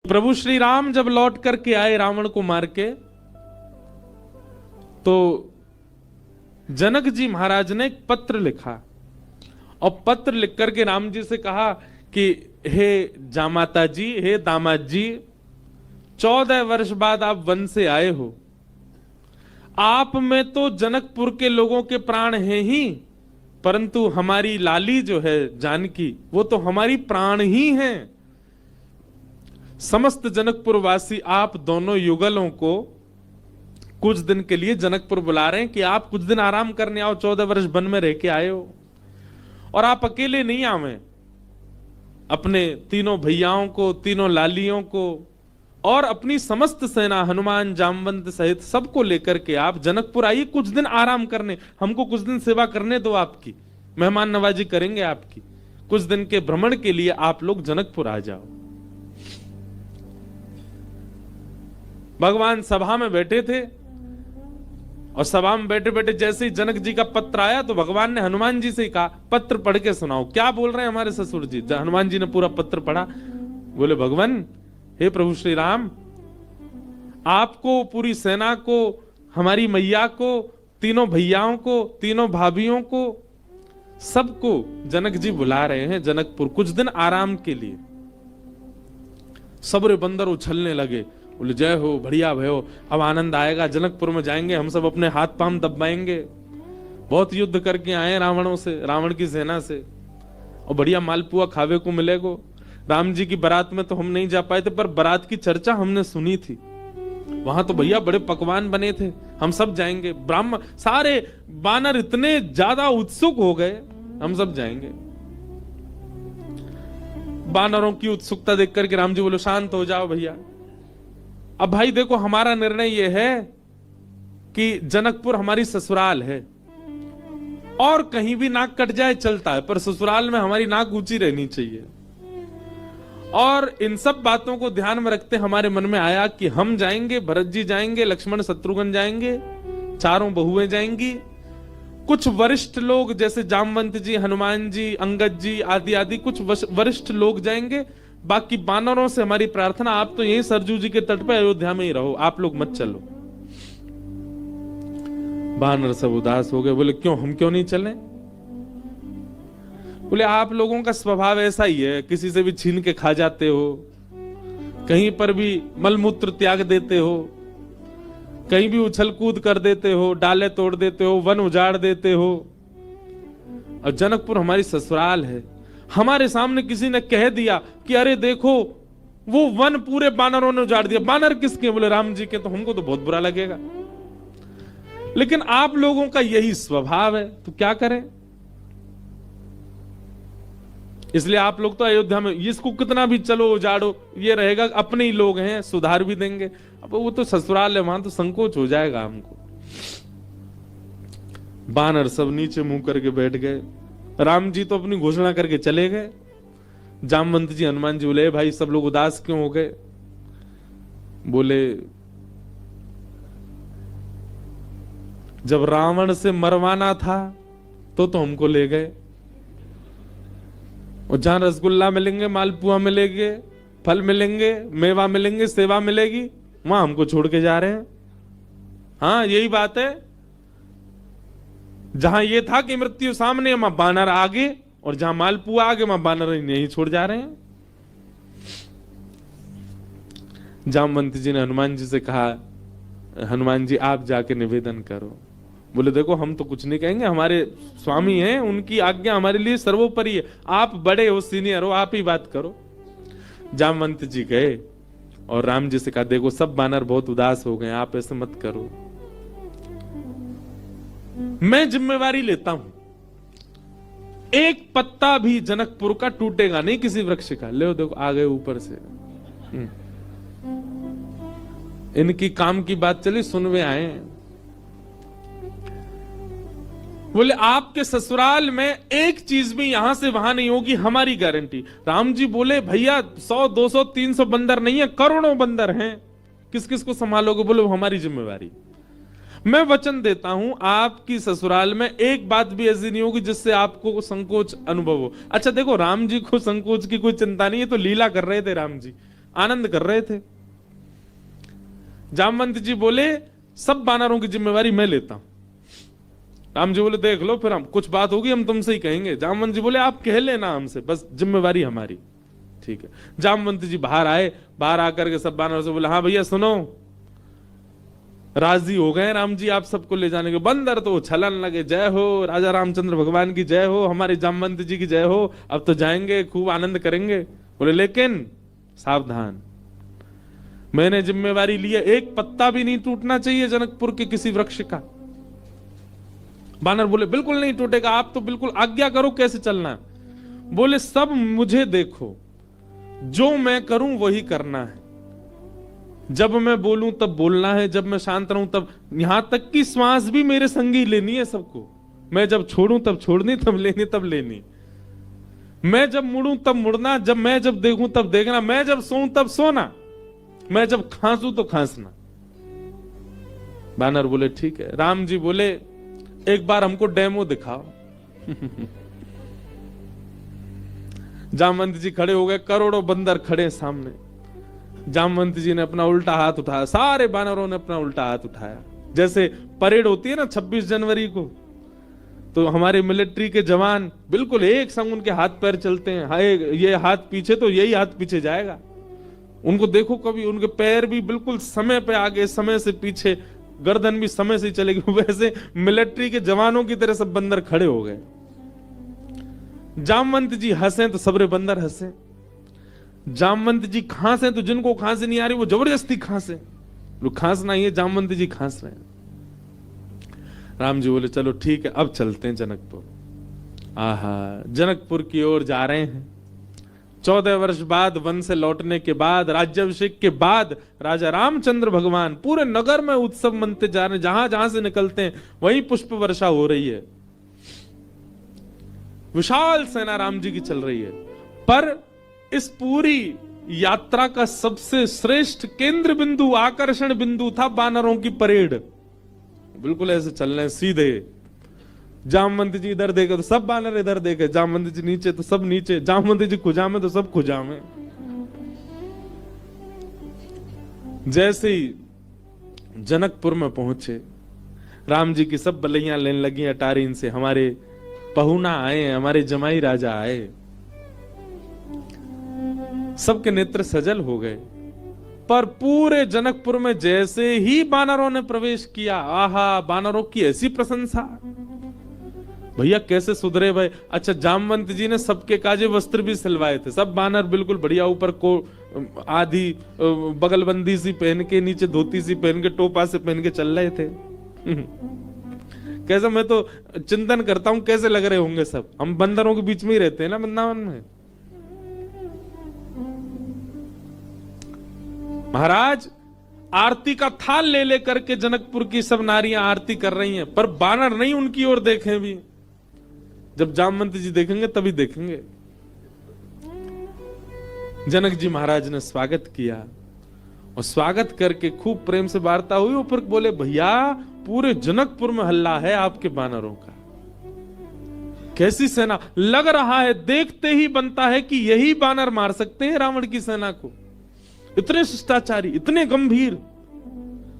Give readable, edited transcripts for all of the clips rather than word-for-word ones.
प्रभु श्री राम जब लौट करके आए रावण को मार के, तो जनक जी महाराज ने एक पत्र लिखा और पत्र लिख करके राम जी से कहा कि हे जामाता जी, हे दामाद जी, 14 वर्ष बाद आप वन से आए हो। आप में तो जनकपुर के लोगों के प्राण हैं ही, परंतु हमारी लाली जो है जानकी, वो तो हमारी प्राण ही हैं। समस्त जनकपुर वासी आप दोनों युगलों को कुछ दिन के लिए जनकपुर बुला रहे हैं कि आप कुछ दिन आराम करने आओ, 14 वर्ष वन में रह के आए हो। और आप अकेले नहीं आवे, अपने तीनों भैयाओं को, तीनों लालियों को और अपनी समस्त सेना हनुमान जामवंत सहित सबको लेकर के आप जनकपुर आइए, कुछ दिन आराम करने, हमको कुछ दिन सेवा करने दो, आपकी मेहमान नवाजी करेंगे आपकी। कुछ दिन के भ्रमण के लिए आप लोग जनकपुर आ जाओ। भगवान सभा में बैठे थे और सभा में बैठे बैठे जैसे ही जनक जी का पत्र आया तो भगवान ने हनुमान जी से कहा, पत्र पढ़ के सुनाओ, क्या बोल रहे हैं हमारे ससुर जी। हनुमान जी ने पूरा पत्र पढ़ा। बोले, भगवान, हे प्रभु श्री राम, आपको, पूरी सेना को, हमारी मैया को, तीनों भैयाओं को, तीनों भाभियों को, सबको जनक जी बुला रहे हैं जनकपुर कुछ दिन आराम के लिए। सबरे बंदर उछलने लगे। बोले, जय हो, बढ़िया भयो, अब आनंद आएगा, जनकपुर में जाएंगे, हम सब अपने हाथ पांव दबाएंगे। बहुत युद्ध करके आए रावणों से, रावण की सेना से, और बढ़िया मालपुआ खावे को मिलेगो। राम जी की बारात में तो हम नहीं जा पाए थे, पर बारात की चर्चा हमने सुनी थी। वहां तो भैया बड़े पकवान बने थे, हम सब जाएंगे। ब्राह्मण, सारे बानर इतने ज्यादा उत्सुक हो गए, हम सब जाएंगे। बानरों की उत्सुकता देख करके राम जी बोले, शांत हो जाओ भैया। अब भाई देखो, हमारा निर्णय यह है कि जनकपुर हमारी ससुराल है, और कहीं भी नाक कट जाए चलता है, पर ससुराल में हमारी नाक ऊंची रहनी चाहिए। और इन सब बातों को ध्यान में रखते हमारे मन में आया कि हम जाएंगे, भरत जी जाएंगे, लक्ष्मण शत्रुघ्न जाएंगे, चारों बहुएं जाएंगी, कुछ वरिष्ठ लोग जैसे जामवंत जी, हनुमान जी, अंगद जी आदि आदि कुछ वरिष्ठ लोग जाएंगे। बाकी बानरों से हमारी प्रार्थना, आप तो यहीं सरजू जी के तट पे अयोध्या में ही रहो, आप लोग मत चलो। बानर सब उदास हो गए। बोले, क्यों, हम क्यों नहीं चलें? बोले, आप लोगों का स्वभाव ऐसा ही है, किसी से भी छीन के खा जाते हो, कहीं पर भी मलमूत्र त्याग देते हो, कहीं भी उछल कूद कर देते हो, डाले तोड़ देते हो, वन उजाड़ देते हो। और जनकपुर हमारी ससुराल है। हमारे सामने किसी ने कह दिया कि अरे देखो, वो वन पूरे बानरों ने उजाड़ दिया। बानर किसके? बोले, राम जी के। तो हमको तो बहुत बुरा लगेगा, लेकिन आप लोगों का यही स्वभाव है, तो क्या करें? इसलिए आप लोग तो अयोध्या में, इसको कितना भी चलो उजाड़ो, ये रहेगा, अपने ही लोग हैं, सुधार भी देंगे। अब वो तो ससुराल है, वहां तो संकोच हो जाएगा हमको। बानर सब नीचे मुंह करके बैठ गए। राम जी तो अपनी घोषणा करके चले गए। जामवंत जी, हनुमान जी बोले, भाई सब लोग उदास क्यों हो गए? बोले, जब रावण से मरवाना था तो हमको ले गए, और जहां रसगुल्ला मिलेंगे, मालपुआ मिलेंगे, फल मिलेंगे, मेवा मिलेंगे, सेवा मिलेगी, वहां हमको छोड़ के जा रहे हैं। हाँ, यही बात है। जहां ये था कि मृत्यु सामने, वहां बानर आगे, और जहां मालपुआ आगे, वहां बानर नहीं छोड़ जा रहे हैं। जामवंत जी ने हनुमान जी से कहा, हनुमान जी आप जाके निवेदन करो। बोले, देखो हम तो कुछ नहीं कहेंगे, हमारे स्वामी हैं, उनकी आज्ञा हमारे लिए सर्वोपरि है। आप बड़े हो, सीनियर हो, आप ही बात करो। जामवंत जी गए और राम जी से कहा, देखो सब बानर बहुत उदास हो गए, आप ऐसे मत करो, मैं जिम्मेवारी लेता हूं, एक पत्ता भी जनकपुर का टूटेगा नहीं, किसी वृक्ष का। ले देखो, आ गए ऊपर से। इनकी काम की बात चली, सुनवे आए। बोले, आपके ससुराल में एक चीज भी यहां से वहां नहीं होगी, हमारी गारंटी। राम जी बोले, भैया 100, 200, 300 बंदर नहीं है, करोड़ों बंदर हैं, किस किस को संभालोगे? बोले, वो हमारी जिम्मेवारी। मैं वचन देता हूं, आपकी ससुराल में एक बात भी ऐसी नहीं होगी जिससे आपको संकोच अनुभव हो। अच्छा देखो, राम जी को संकोच की कोई चिंता नहीं है, तो लीला कर रहे थे राम जी। आनंद कर रहे थे। जामवंत जी बोले सब बानरों की जिम्मेवारी मैं लेता हूं। राम जी बोले देख लो, फिर हम कुछ बात होगी हम तुमसे ही कहेंगे। जामवंत जी बोले आप कह लेना हमसे, बस जिम्मेवारी हमारी। ठीक है। जामवंत जी बाहर आए, बाहर आकर के सब बानरों से बोले हाँ भैया सुनो, राजी हो गए राम जी आप सबको ले जाने के। बंदर तो छलन लगे, जय हो राजा रामचंद्र भगवान की जय हो, हमारे जामवंत जी की जय हो, अब तो जाएंगे खूब आनंद करेंगे। बोले लेकिन सावधान, मैंने जिम्मेवारी ली है, एक पत्ता भी नहीं टूटना चाहिए जनकपुर के किसी वृक्ष का। बानर बोले बिल्कुल नहीं टूटेगा, आप तो बिल्कुल आज्ञा करो कैसे चलना है। बोले सब मुझे देखो, जो मैं करूं वही करना है, जब मैं बोलूं तब बोलना है, जब मैं शांत रहूं तब, यहां तक की श्वास भी मेरे संगी लेनी है सबको। मैं जब छोड़ूं तब छोड़नी, तब लेनी तब लेनी। मैं जब मुड़ूं तब मुड़ना, मैं जब देखूं तब देखना, मैं जब सोऊं तब सोना, मैं जब खांसूं तो खांसना। बानर बोले ठीक है। राम जी बोले एक बार हमको डेमो दिखाओ। जामवंत जी खड़े हो गए, करोड़ों बंदर खड़े सामने। जामवंत जी ने अपना उल्टा हाथ उठाया, सारे बानरों ने अपना उल्टा हाथ उठाया। जैसे परेड होती है ना 26 जनवरी को, तो हमारे मिलिट्री के जवान बिल्कुल एक संग उनके हाथ पैर चलते हैं। हाय ये हाथ पीछे तो यही हाथ पीछे जाएगा। उनको देखो कभी, उनके पैर भी बिल्कुल समय पे आगे, समय से पीछे, गर्दन भी समय से चलेगी। वैसे मिलिट्री के जवानों की तरह सब बंदर खड़े हो गए। जामवंत जी हंसे तो सबरे बंदर हंसे। जामवंत जी खांसे तो जिनको खांसी नहीं आ रही वो जबरदस्ती खांसे। खांसना ही है, जामवंत जी खांस रहे हैं। राम जी बोले चलो ठीक है, अब चलते हैं जनकपुर। आहा, जनकपुर की ओर जा रहे हैं। 14 वर्ष बाद वन से लौटने के बाद, राज्याभिषेक के बाद राजा रामचंद्र भगवान पूरे नगर में उत्सव मनते जा रहे हैं। जहां जहां से निकलते हैं वहीं पुष्प वर्षा हो रही है। विशाल सेना राम जी की चल रही है। पर इस पूरी यात्रा का सबसे श्रेष्ठ केंद्र बिंदु, आकर्षण बिंदु था बानरों की परेड। बिल्कुल ऐसे चल रहे हैं सीधे। जामवंत जी इधर देखे तो सब बानर इधर देखे, जामवंत जी नीचे तो सब नीचे, जामवंत जी खुजा में तो सब खुजा में। जैसे ही जनकपुर में पहुंचे, राम जी की सब बलैया लेने लगी अटारी इनसे, हमारे पहुना आए, हमारे जमाई राजा आए। सबके नेत्र सजल हो गए। पर पूरे जनकपुर में जैसे ही बानरों ने प्रवेश किया, आहा, बानरों की ऐसी प्रशंसा, भैया कैसे सुधरे भाई। अच्छा, जामवंत जी ने सबके काजे वस्त्र भी सिलवाए थे। सब बानर बिल्कुल बढ़िया, ऊपर को आधी बगलबंदी सी पहन के, नीचे धोती सी पहन के, टोपा से पहन के चल रहे थे। कैसा, मैं तो चिंतन करता हूं कैसे लग रहे होंगे सब। हम बंदरों के बीच में ही रहते हैं ना वृंदावन में। महाराज आरती का थाल ले लेकर के जनकपुर की सब नारियां आरती कर रही हैं, पर बानर नहीं उनकी ओर देखे भी। जब जामवंत जी देखेंगे तभी देखेंगे। जनक जी महाराज ने स्वागत किया और स्वागत करके खूब प्रेम से वार्ता हुई। ऊपर बोले भैया पूरे जनकपुर में हल्ला है आपके बानरों का, कैसी सेना। लग रहा है देखते ही बनता है कि यही बानर मार सकते हैं रावण की सेना को। इतने शिष्टाचारी, इतने गंभीर।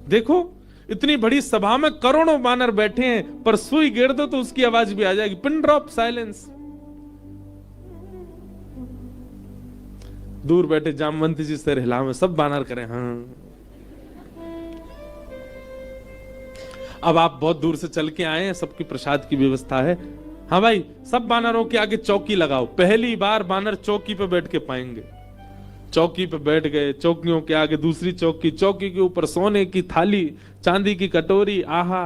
देखो इतनी बड़ी सभा में करोड़ों बानर बैठे हैं, पर सुई गिर दो तो उसकी आवाज भी आ जाएगी। Pin drop silence. दूर बैठे जामवंत जी से हिलावे, सब बानर करें हाँ। अब आप बहुत दूर से चल के आए हैं, सबकी प्रसाद की व्यवस्था है। हाँ भाई, सब बानरों के आगे चौकी लगाओ। पहली बार बानर चौकी पे बैठ के पाएंगे। चौकी पे बैठ गए, चौकियों के आगे दूसरी चौकी, चौकी के ऊपर सोने की थाली, चांदी की कटोरी। आहा,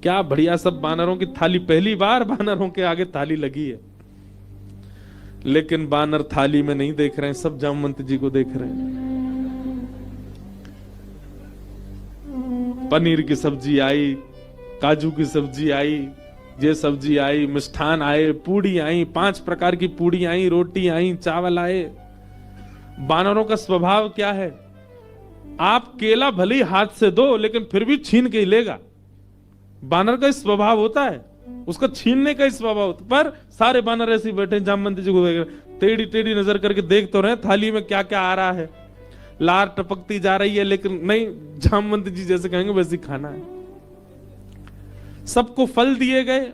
क्या बढ़िया। सब बानरों की थाली, पहली बार बानरों के आगे थाली लगी है। लेकिन बानर थाली में नहीं देख रहे हैं, सब जामवंत जी को देख रहे हैं। पनीर की सब्जी आई, काजू की सब्जी आई, ये सब्जी आई, मिष्ठान आए, पूड़ी आई, 5 प्रकार की पूड़ी आई, रोटी आई, चावल आए। बानरों का स्वभाव क्या है, आप केला भले ही हाथ से दो लेकिन फिर भी छीन के ही लेगा। बानर का स्वभाव होता है। उसका छीनने का ही स्वभाव था। पर सारे बानर ऐसे ही बैठे जामवंत जी को देख रहे, टेढ़ी टेढ़ी नजर करके देख तो रहे थाली में क्या क्या आ रहा है, लार टपकती जा रही है, लेकिन नहीं, जामवंत जी जैसे कहेंगे वैसे ही खाना है। सबको फल दिए गए,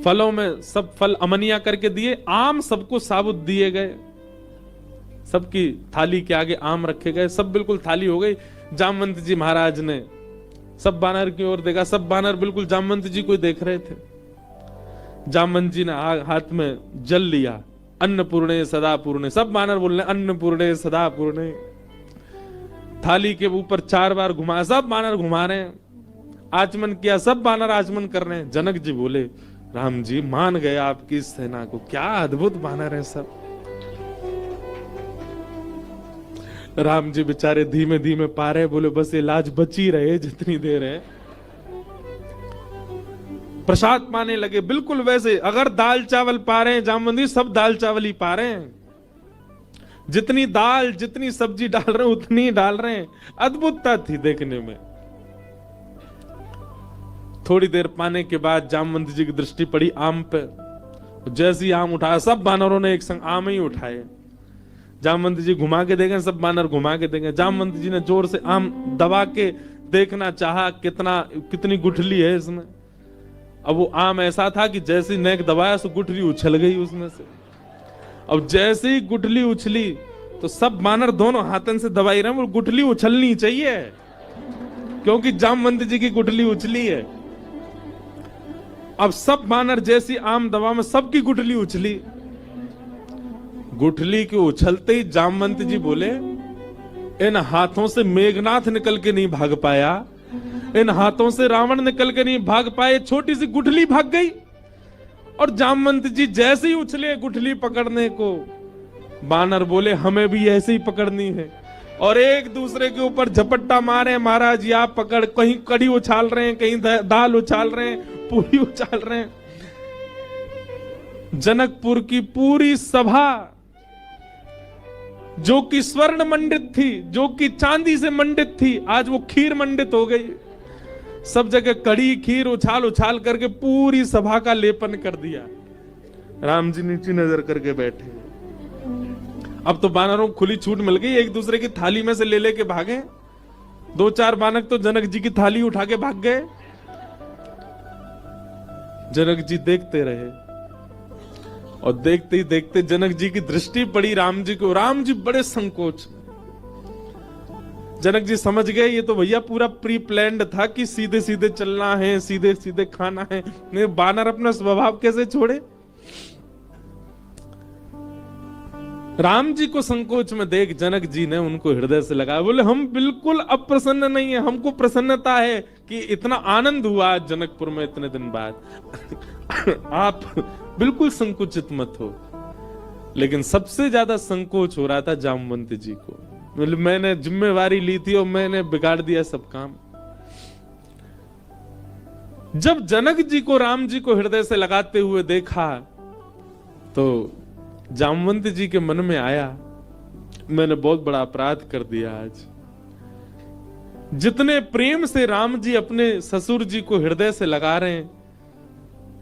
फलों में सब फल अमनिया करके दिए, आम सबको साबुत दिए गए, सबकी थाली के आगे आम रखे गए, सब बिल्कुल थाली हो गई। जामवंत जी महाराज ने सब बानर की ओर देखा, सब बानर बिल्कुल जामवंत जी को देख रहे थे। जामवंत जी ने हाथ में जल लिया, अन्नपूर्णे सदा पूर्णे, सब बानर बोल रहे अन्नपूर्णे सदा पूर्णे। थाली के ऊपर 4 बार घुमाया, सब बानर घुमा रहे हैं, आचमन किया, सब बानर आचमन कर रहे हैं। जनक जी बोले राम जी मान गए आपकी इस सेना को, क्या अद्भुत बानर है सब। राम जी बेचारे धीमे धीमे पा रहे, बोले बस ये लाज बची रहे जितनी देर है। प्रसाद पाने लगे बिल्कुल वैसे, अगर दाल चावल पा रहे हैं जामवंत जी, सब दाल चावल ही पा रहे हैं, जितनी दाल जितनी सब्जी डाल रहे हैं उतनी डाल रहे हैं। अद्भुतता थी देखने में। थोड़ी देर पाने के बाद जामवंत जी की दृष्टि पड़ी आम पे, जैसे ही आम उठाया सब बानरों ने एक संग आम ही उठाए। जामवंत जी घुमा के देखें, सब बानर घुमा के देखें। जामवंत जी ने जोर से आम दबा के देखना चाहा कितनी गुठली है इसमें। अब वो आम ऐसा था कि जैसे नेक दबाया सो गुठली उछल गई उसमें से। अब जैसे ही गुठली उछली तो सब बानर दोनों हाथन से दबाई रहे, वो गुठली उछलनी चाहिए क्योंकि जामवंत जी की गुठली उछली है। अब सब बानर जैसी आम दबा में सबकी गुठली उछली। गुठली के उछलते ही जामवंत जी बोले इन हाथों से मेघनाथ निकल के नहीं भाग पाया, इन हाथों से रावण निकल के नहीं भाग पाए, छोटी सी गुठली भाग गई। और जामवंत जी जैसे ही उछले गुठली पकड़ने को, बानर बोले हमें भी ऐसे ही पकड़नी है, और एक दूसरे के ऊपर झपट्टा मारे। महाराज या पकड़, कहीं कड़ी उछाल रहे हैं, कहीं दाल उछाल रहे हैं, पूरी उछाल रहे हैं। जनकपुर की पूरी सभा जो कि स्वर्ण मंडित थी, जो कि चांदी से मंडित थी, आज वो खीर मंडित हो गई। सब जगह कड़ी खीर उछाल उछाल करके पूरी सभा का लेपन कर दिया। राम जी नीचे नजर करके बैठे। अब तो बानरों को खुली छूट मिल गई, एक दूसरे की थाली में से ले लेके भागे। 2-4 बानर तो जनक जी की थाली उठा के भाग गए। जनक जी देखते रहे और देखते ही देखते जनक जी की दृष्टि पड़ी राम जी को। राम जी बड़े संकोच। जनक जी समझ गए ये तो भैया पूरा प्री प्लान्ड था कि सीधे सीधे चलना है, सीधे सीधे खाना है। नहीं, बानर अपना स्वभाव कैसे छोड़े। राम जी को संकोच में देख जनक जी ने उनको हृदय से लगाया, बोले हम बिल्कुल अप्रसन्न नहीं है, हमको प्रसन्नता है कि इतना आनंद हुआ जनकपुर में इतने दिन बाद। आप बिल्कुल संकुचित मत हो। लेकिन सबसे ज्यादा संकोच हो रहा था जामवंत जी को। मैंने जिम्मेवारी ली थी और मैंने बिगाड़ दिया सब काम। जब जनक जी को राम जी को हृदय से लगाते हुए देखा तो जामवंत जी के मन में आया मैंने बहुत बड़ा अपराध कर दिया। आज जितने प्रेम से राम जी अपने ससुर जी को हृदय से लगा रहे हैं,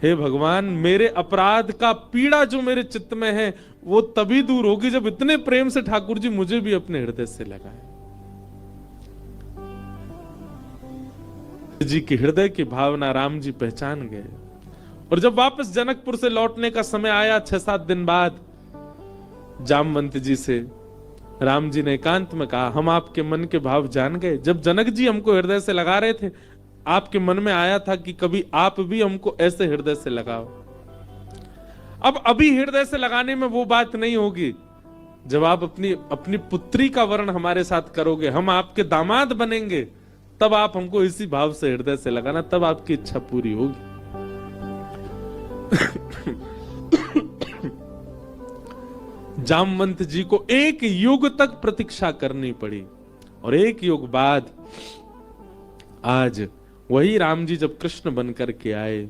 हे भगवान मेरे अपराध का पीड़ा जो मेरे चित्त में है वो तभी दूर होगी जब इतने प्रेम से ठाकुर जी मुझे भी अपने हृदय से लगाए। जी की हृदय की भावना राम जी पहचान गए। और जब वापस जनकपुर से लौटने का समय आया 6-7 दिन बाद, जामवंत जी से राम जी ने एकांत में कहा हम आपके मन के भाव जान गए। जब जनक जी हमको हृदय से लगा रहे थे, आपके मन में आया था कि कभी आप भी हमको ऐसे हृदय से लगाओ। अब अभी हृदय से लगाने में वो बात नहीं होगी जब आप अपनी पुत्री का वर्ण हमारे साथ करोगे, हम आपके दामाद बनेंगे, तब आप हमको इसी भाव से हृदय से लगाना, तब आपकी इच्छा पूरी होगी। जामवंत जी को 1 युग तक प्रतीक्षा करनी पड़ी और 1 युग बाद आज वही राम जी जब कृष्ण बनकर के आए,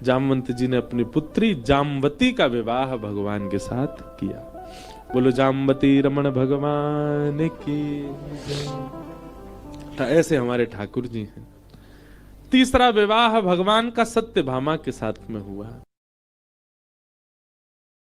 जामवंत जी ने अपनी पुत्री जामवती का विवाह भगवान के साथ किया। बोलो जामवती रमण भगवान की। तो ऐसे हमारे ठाकुर जी हैं। तीसरा विवाह भगवान का सत्यभामा के साथ में हुआ।